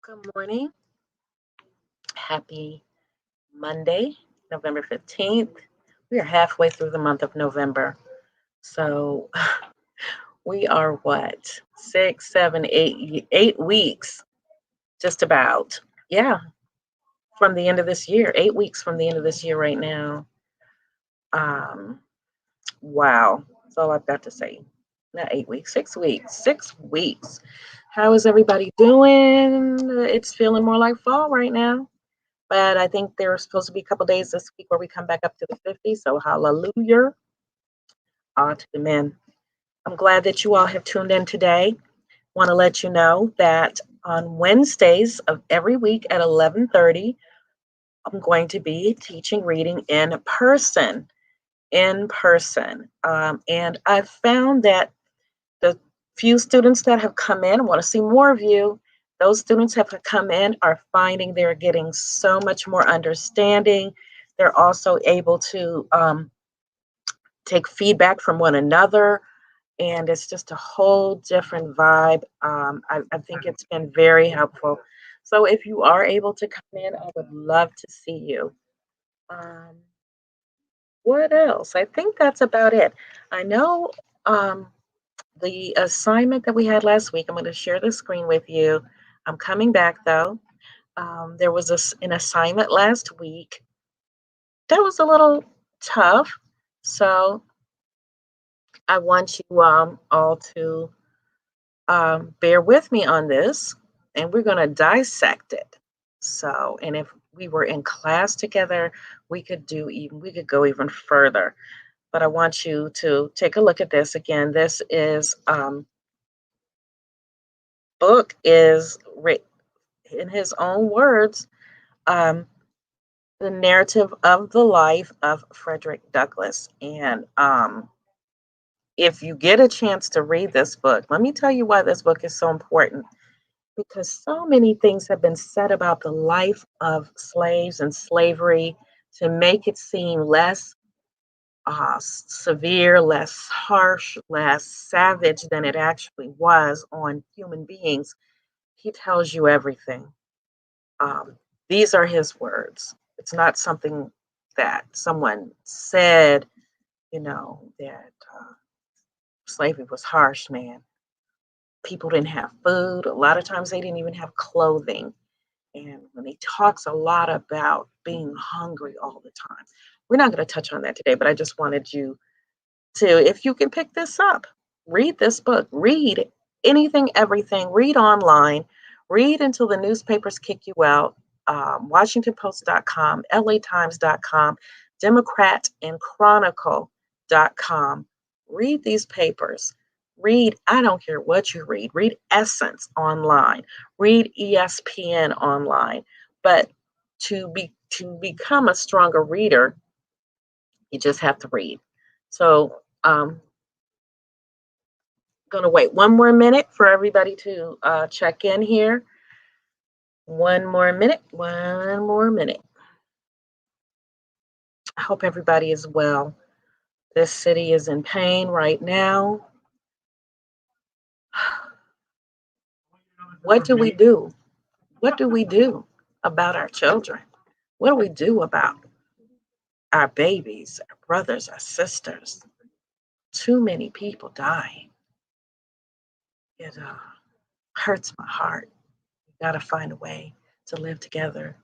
Good morning. Happy Monday, November 15th. We are halfway through the month of November. So we are what? 8 weeks, just about. Yeah, from the end of this year. 8 weeks from the end of this year right now. Um, wow. That's all I've got to say. Not 8 weeks, 6 weeks. 6 weeks. How is everybody doing? It's feeling more like fall right now. But I think there are supposed to be a couple days this week where we come back up to the 50s. So hallelujah to the men. I'm glad that you all have tuned in today. Want to let you know that on Wednesdays of every week at 11:30, I'm going to be teaching reading in person. And I've found that the few students that have come in, I want to see more of you. Those students have come in are finding they're getting so much more understanding. They're also able to take feedback from one another, and it's just a whole different vibe. I think it's been very helpful. So if you are able to come in, I would love to see you. Um, what else? I think that's about it. I know um, the assignment that we had last week, I'm going to share the screen with you. I'm coming back though. There was an assignment last week that was a little tough. So I want you all to bear with me on this, and we're going to dissect it. So, and if we were in class together, we could go even further. But I want you to take a look at this again. This is book is written in his own words, um, the narrative of the life of Frederick Douglass. And if you get a chance to read this book, let me tell you why this book is so important. Because so many things have been said about the life of slaves and slavery to make it seem less severe, less harsh, less savage than it actually was on human beings. He tells you everything. Um, these are his words. It's not something that someone said, that slavery was harsh, man. People didn't have food. A lot of times they didn't even have clothing. And when he talks a lot about being hungry all the time, we're not going to touch on that today, but I just wanted you to, if you can pick this up, read this book, read anything, everything, read online, read until the newspapers kick you out. WashingtonPost.com, LATimes.com, Democrat and Chronicle.com. Read these papers. Read, I don't care what you read. Read Essence online. Read ESPN online. But to become a stronger reader, you just have to read. So going to wait one more minute for everybody to check in here. One more minute. One more minute. I hope everybody is well. This city is in pain right now. What do we do? What do we do about our children? What do we do about our babies, our brothers, our sisters? Too many people dying. It hurts my heart. We got to find a way to live together.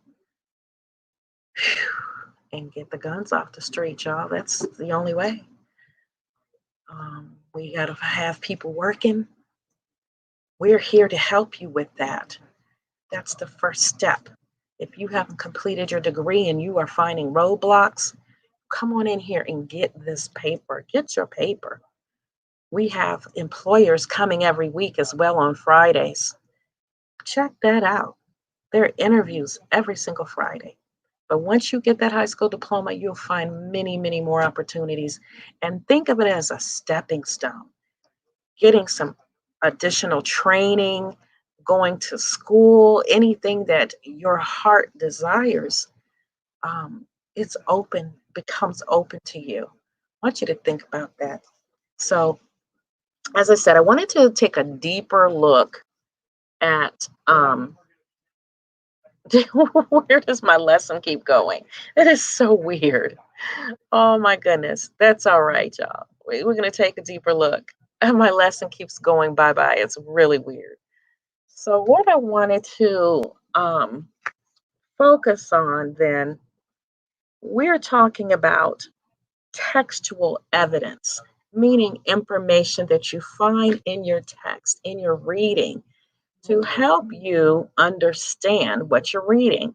And get the guns off the street, y'all. That's the only way. We got to have people working. We're here to help you with that. That's the first step. If you haven't completed your degree and you are finding roadblocks, come on in here and get this paper. Get your paper. We have employers coming every week as well on Fridays. Check that out. There are interviews every single Friday. But once you get that high school diploma, you'll find many, many more opportunities. And think of it as a stepping stone. Getting some additional training, going to school, anything that your heart desires, it's open, becomes open to you. I want you to think about that. So as I said, I wanted to take a deeper look at where does my lesson keep going? That is so weird. Oh my goodness. That's all right, y'all. We're going to take a deeper look. And my lesson keeps going bye bye. It's really weird. So, what I wanted to focus on then, we're talking about textual evidence, meaning information that you find in your text, in your reading, to help you understand what you're reading.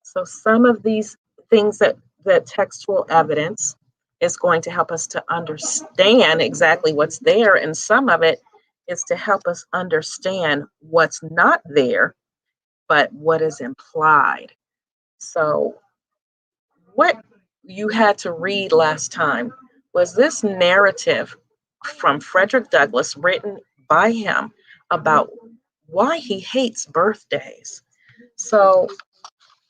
So some of these things that textual evidence is going to help us to understand exactly what's there, and some of it is to help us understand what's not there, but what is implied. So what you had to read last time was this narrative from Frederick Douglass, written by him, about why he hates birthdays. So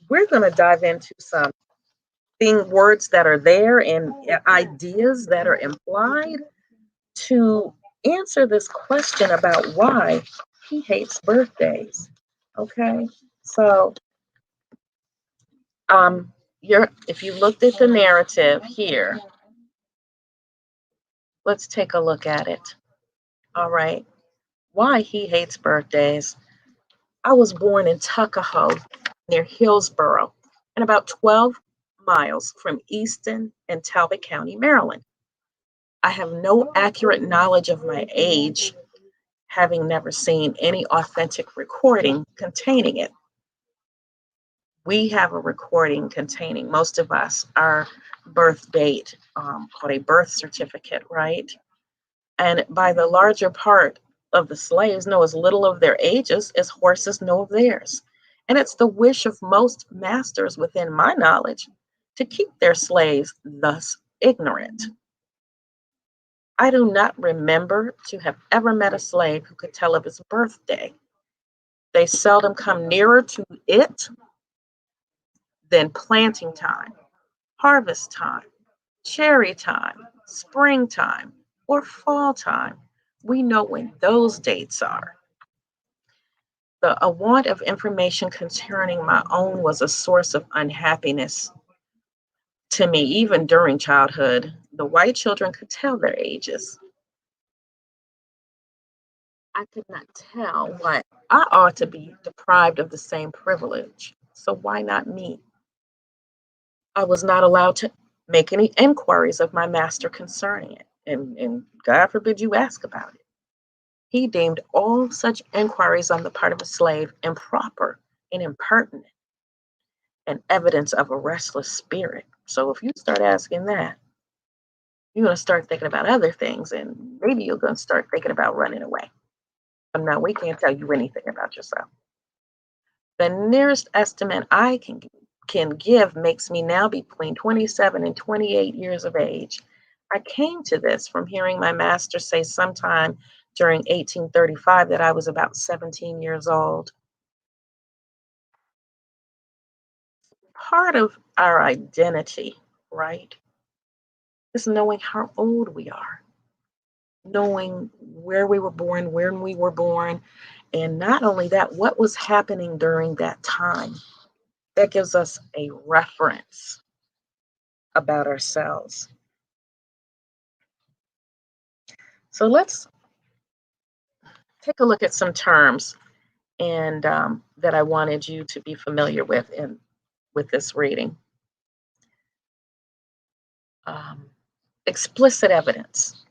we're going to dive into some words that are there and ideas that are implied to answer this question about why he hates birthdays. Okay, so you're if you looked at the narrative here, let's take a look at it. All right, why he hates birthdays. I was born in Tuckahoe near Hillsborough, and about 12 miles from Easton and Talbot County, Maryland. I have no accurate knowledge of my age, having never seen any authentic recording containing it. We have a recording containing, most of us, our birth date, called a birth certificate, right? And by the larger part of the slaves know as little of their ages as horses know of theirs. And it's the wish of most masters, within my knowledge, to keep their slaves thus ignorant. I do not remember to have ever met a slave who could tell of his birthday. They seldom come nearer to it than planting time, harvest time, cherry time, springtime, or fall time. We know when those dates are. A want of information concerning my own was a source of unhappiness to me, even during childhood. The white children could tell their ages. I could not tell why I ought to be deprived of the same privilege. So why not me? I was not allowed to make any inquiries of my master concerning it. And God forbid you ask about it. He deemed all such inquiries on the part of a slave improper and impertinent and evidence of a restless spirit. So if you start asking that, you're going to start thinking about other things, and maybe you're going to start thinking about running away. But no, we can't tell you anything about yourself. The nearest estimate I can give makes me now between 27 and 28 years of age. I came to this from hearing my master say sometime during 1835 that I was about 17 years old. Part of our identity, right, is knowing how old we are, knowing where we were born, when we were born, and not only that, what was happening during that time. That gives us a reference about ourselves. So let's take a look at some terms and that I wanted you to be familiar with with this reading. Um, Explicit evidence.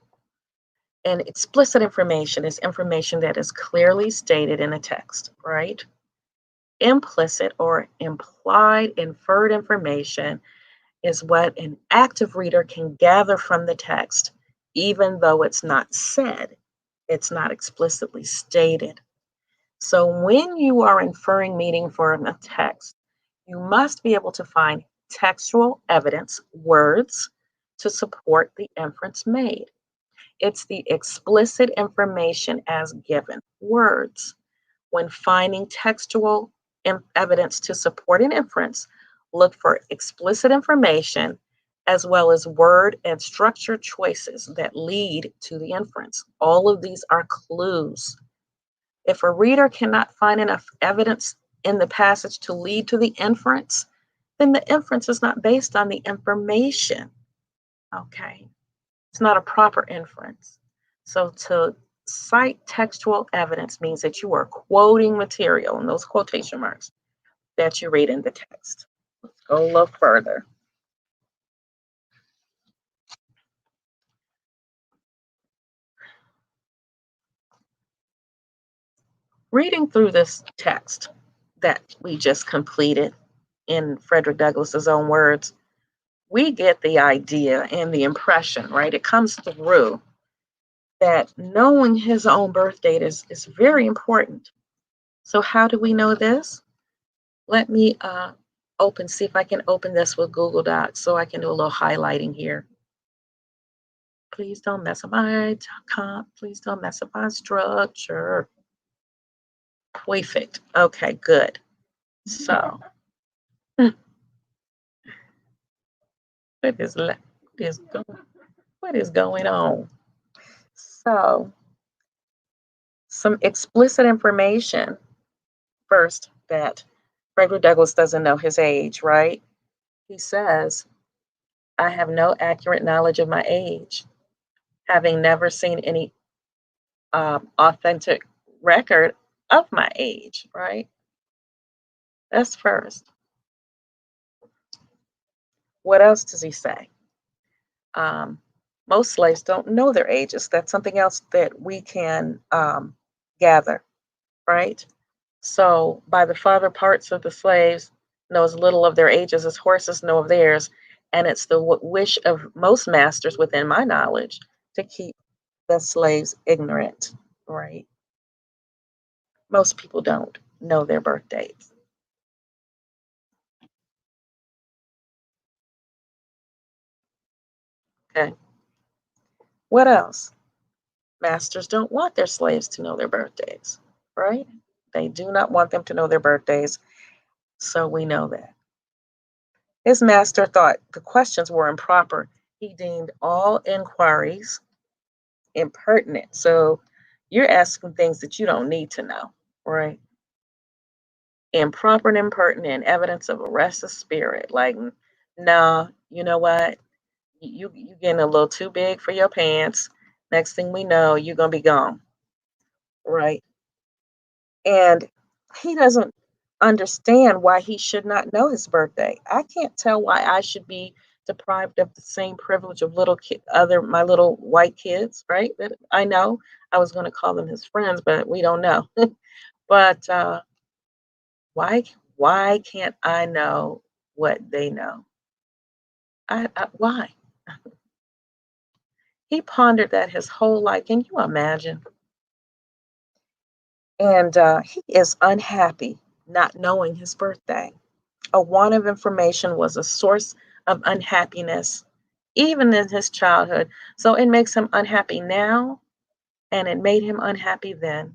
And explicit information is information that is clearly stated in a text, right? Implicit or implied, inferred information is what an active reader can gather from the text, even though it's not said, it's not explicitly stated. So when you are inferring meaning from a text, you must be able to find textual evidence, words, to support the inference made. It's the explicit information as given, words. When finding textual evidence to support an inference, look for explicit information as well as word and structure choices that lead to the inference. All of these are clues. If a reader cannot find enough evidence in the passage to lead to the inference, then the inference is not based on the information. Okay. It's not a proper inference. So to cite textual evidence means that you are quoting material in those quotation marks that you read in the text. Let's go a little further. Reading through this text that we just completed in Frederick Douglass's own words, we get the idea and the impression, right? It comes through that knowing his own birth date is very important. So how do we know this? Let me see if I can open this with Google Docs so I can do a little highlighting here. Please don't mess up my please don't mess up my structure. Perfect. Okay, good. So what is going on? So some explicit information first that Frederick Douglass doesn't know his age, right? He says, I have no accurate knowledge of my age, having never seen any authentic record of my age, right? That's first. What else does he say? Most slaves don't know their ages. That's something else that we can gather, right? So, by the farther parts of the slaves know as little of their ages as horses know of theirs. And it's the wish of most masters, within my knowledge, to keep the slaves ignorant, right? Most people don't know their birth dates. Okay. What else? Masters don't want their slaves to know their birthdays, right? They do not want them to know their birthdays. So we know that. His master thought the questions were improper. He deemed all inquiries impertinent. So you're asking things that you don't need to know, right? Improper and impertinent, evidence of a restless spirit. Like, no, you know what? You getting a little too big for your pants. Next thing we know, you're gonna be gone, right? And he doesn't understand why he should not know his birthday. I can't tell why I should be deprived of the same privilege of my little white kids, right? That I know. I was going to call them his friends, but we don't know. But why why can't I know what they know? Why? He pondered that his whole life. Can you imagine? And he is unhappy not knowing his birthday. A want of information was a source of unhappiness, even in his childhood. So it makes him unhappy now, and it made him unhappy then.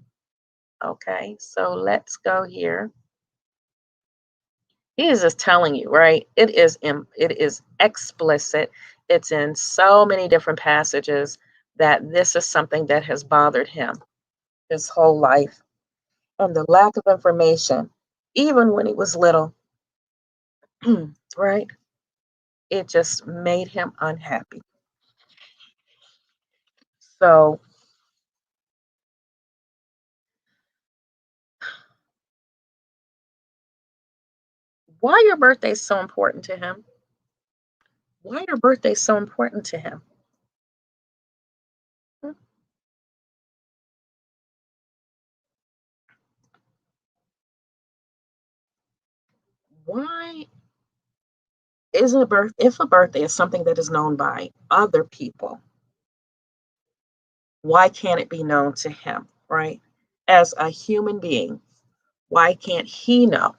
Okay, so let's go here. He is just telling you, right? It is explicit. It's in so many different passages that this is something that has bothered him his whole life. And the lack of information, even when he was little, right? It just made him unhappy. So, why your birthday is so important to him? Why your birthday is so important to him? Why is a birth if a birthday is something that is known by other people, why can't it be known to him, right? As a human being, why can't he know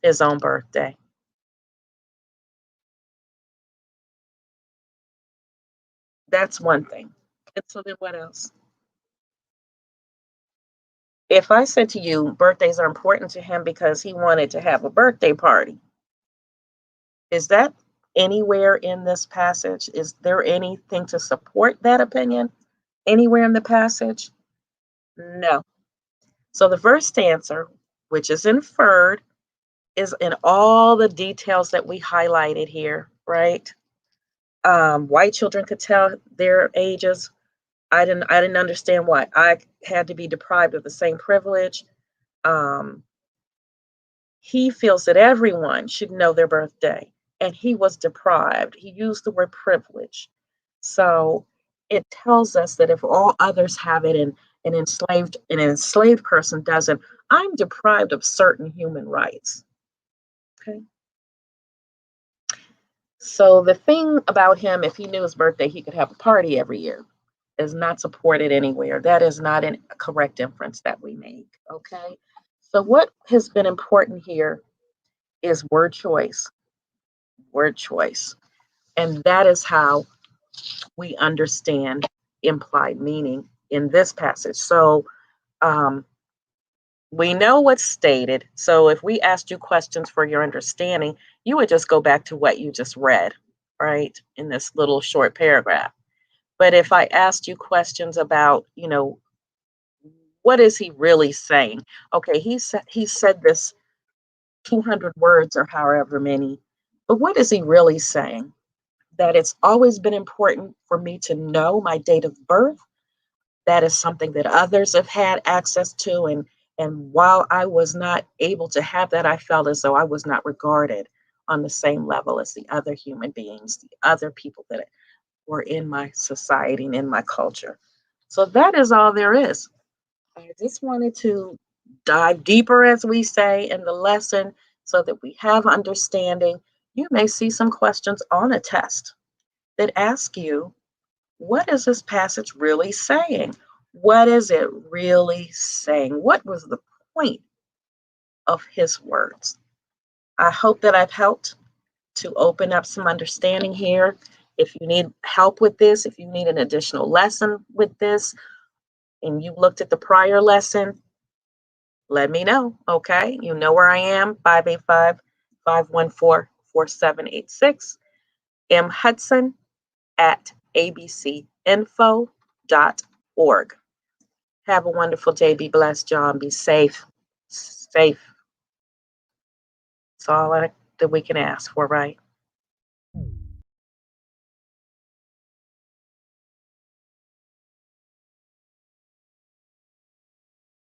his own birthday? That's one thing. And so then what else? If I said to you birthdays are important to him because he wanted to have a birthday party, is that anywhere in this passage? Is there anything to support that opinion anywhere in the passage? No. So the first answer, which is inferred, is in all the details that we highlighted here, right? White children could tell their ages. I didn't understand why I had to be deprived of the same privilege. Um, he feels that everyone should know their birthday, and he was deprived. He used the word privilege. So it tells us that if all others have it and an enslaved person doesn't, I'm deprived of certain human rights. Okay. So the thing about him, if he knew his birthday, he could have a party every year, is not supported anywhere. That is not a correct inference that we make. Okay. So what has been important here is word choice, word choice. And that is how we understand implied meaning in this passage. So um, we know what's stated. So if we asked you questions for your understanding, you would just go back to what you just read, right, in this little short paragraph. But if I asked you questions about, what is he really saying? Okay, he said this 200 words or however many, but what is he really saying? That it's always been important for me to know my date of birth. That is something that others have had access to, and while I was not able to have that, I felt as though I was not regarded on the same level as the other human beings, the other people that were in my society and in my culture. So that is all there is. I just wanted to dive deeper, as we say, in the lesson so that we have understanding. You may see some questions on a test that ask you, what is this passage really saying? What is it really saying? What was the point of his words? I hope that I've helped to open up some understanding here. If you need help with this, if you need an additional lesson with this, and you looked at the prior lesson, let me know. Okay. You know where I am, 585-514-4786. M. Hudson at abcinfo.org. Have a wonderful day. Be blessed, John. Be safe. Safe. That's all that we can ask for, right?